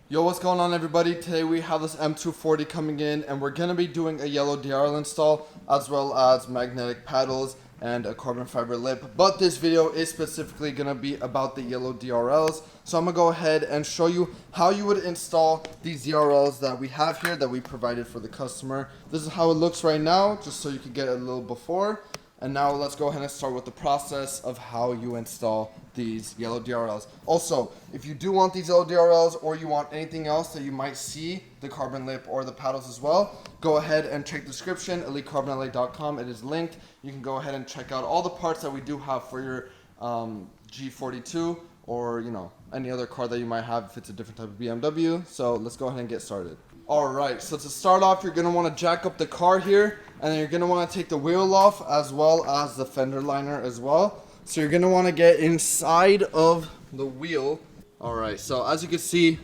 Yo, what's going on, everybody? Today we have this M240 coming in, and we're going to be doing a yellow DRL install as well as magnetic paddles and a carbon fiber lip. But this video is specifically going to be about the yellow DRLs. So I'm going to go ahead and show you how you would install these DRLs that we have here that we provided for the customer. This is how it looks right now, just so you can get a little before. And now let's go ahead and start with the process of how you install these yellow DRLs. Also, if you do want these yellow DRLs or you want anything else that you might see, the carbon lip or the paddles as well, go ahead and check the description, EliteCarbonLA.com. It is linked. You can go ahead and check out all the parts that we do have for your G42 or, you know, any other car that you might have if it's a different type of BMW. So let's go ahead and get started. Alright, so to start off, you're going to want to jack up the car here, and then you're going to want to take the wheel off as well as the fender liner as well. So you're going to want to get inside of the wheel. Alright, so as you can see,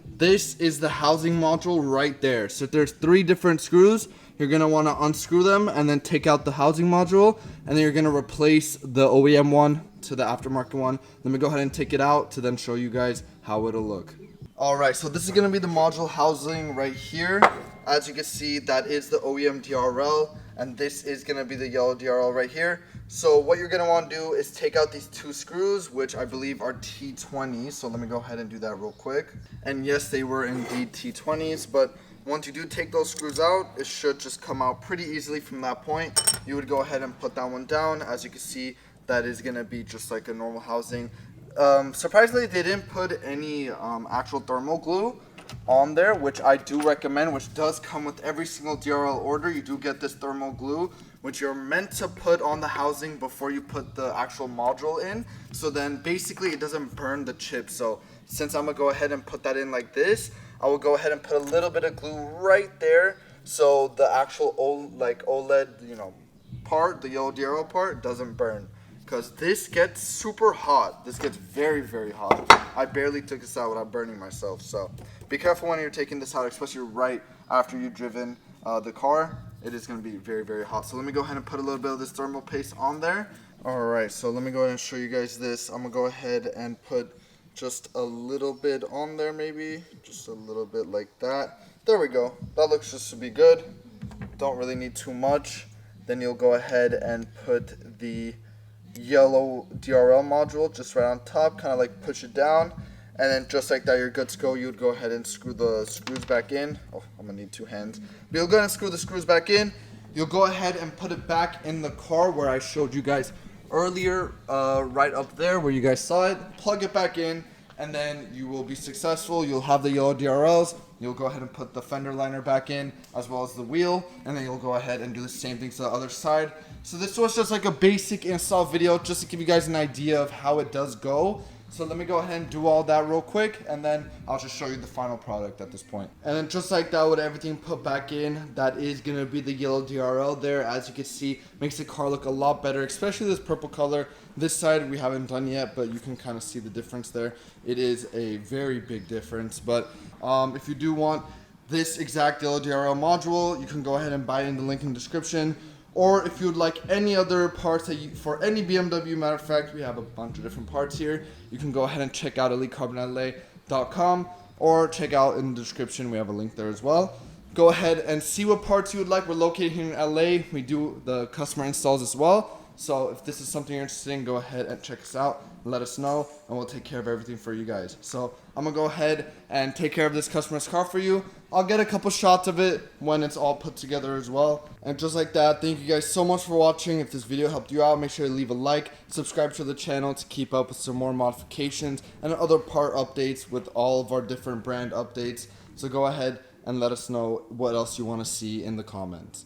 this is the housing module right there. So there's 3 different screws. You're going to want to unscrew them and then take out the housing module, and then you're going to replace the OEM one to the aftermarket one. Let me go ahead and take it out to then show you guys how it'll look. Alright, so this is going to be the module housing right here. As you can see, that is the OEM DRL, and this is going to be the yellow DRL right here. So what you're going to want to do is take out these 2 screws, which I believe are T20s. So let me go ahead and do that real quick. And yes, they were indeed T20s, but once you do take those screws out, it should just come out pretty easily from that point. You would go ahead and put that one down. As you can see, that is going to be just like a normal housing. Surprisingly, they didn't put any actual thermal glue on there, which I do recommend, which does come with every single DRL order. You do get this thermal glue, which you're meant to put on the housing before you put the actual module in. So then basically it doesn't burn the chip. So since I'm gonna go ahead and put that in like this, I will go ahead and put a little bit of glue right there, so the actual OLED, you know, part, the yellow DRL part, doesn't burn. Because this gets super hot. This gets very, very hot. I barely took this out without burning myself. So be careful when you're taking this out, especially right after you've driven the car. It is going to be very, very hot. So let me go ahead and put a little bit of this thermal paste on there. Alright, so let me go ahead and show you guys this. I'm going to go ahead and put just a little bit on there, maybe. Just a little bit like that. There we go. That looks just to be good. Don't really need too much. Then you'll go ahead and put the yellow DRL module just right on top, kind of like push it down, and then just like that you're good to go. You would go ahead and screw the screws back in. Oh, I'm gonna need 2 hands. But you'll go ahead and screw the screws back in. You'll go ahead and put it back in the car where I showed you guys earlier, right up there where you guys saw it. Plug it back in, and then you will be successful. You'll have the yellow DRLs. You'll go ahead and put the fender liner back in as well as the wheel, and then you'll go ahead and do the same thing to the other side. So this was just like a basic install video just to give you guys an idea of how it does go. So let me go ahead and do all that real quick, and then I'll just show you the final product at this point. And then just like that, with everything put back in, that is going to be the yellow DRL there. As you can see, makes the car look a lot better, especially this purple color. This side we haven't done yet, but you can kind of see the difference there. It is a very big difference. But if you do want this exact yellow DRL module, you can go ahead and buy it in the link in the description. Or if you would like any other parts for any BMW, matter of fact, we have a bunch of different parts here. You can go ahead and check out EliteCarbonLA.com, or check out in the description. We have a link there as well. Go ahead and see what parts you would like. We're located here in LA. We do the customer installs as well. So if this is something you're interested in, go ahead and check us out. Let us know, and we'll take care of everything for you guys. So I'm going to go ahead and take care of this customer's car for you. I'll get a couple shots of it when it's all put together as well. And just like that, thank you guys so much for watching. If this video helped you out, make sure to leave a like, subscribe to the channel to keep up with some more modifications and other part updates with all of our different brand updates. So go ahead and let us know what else you want to see in the comments.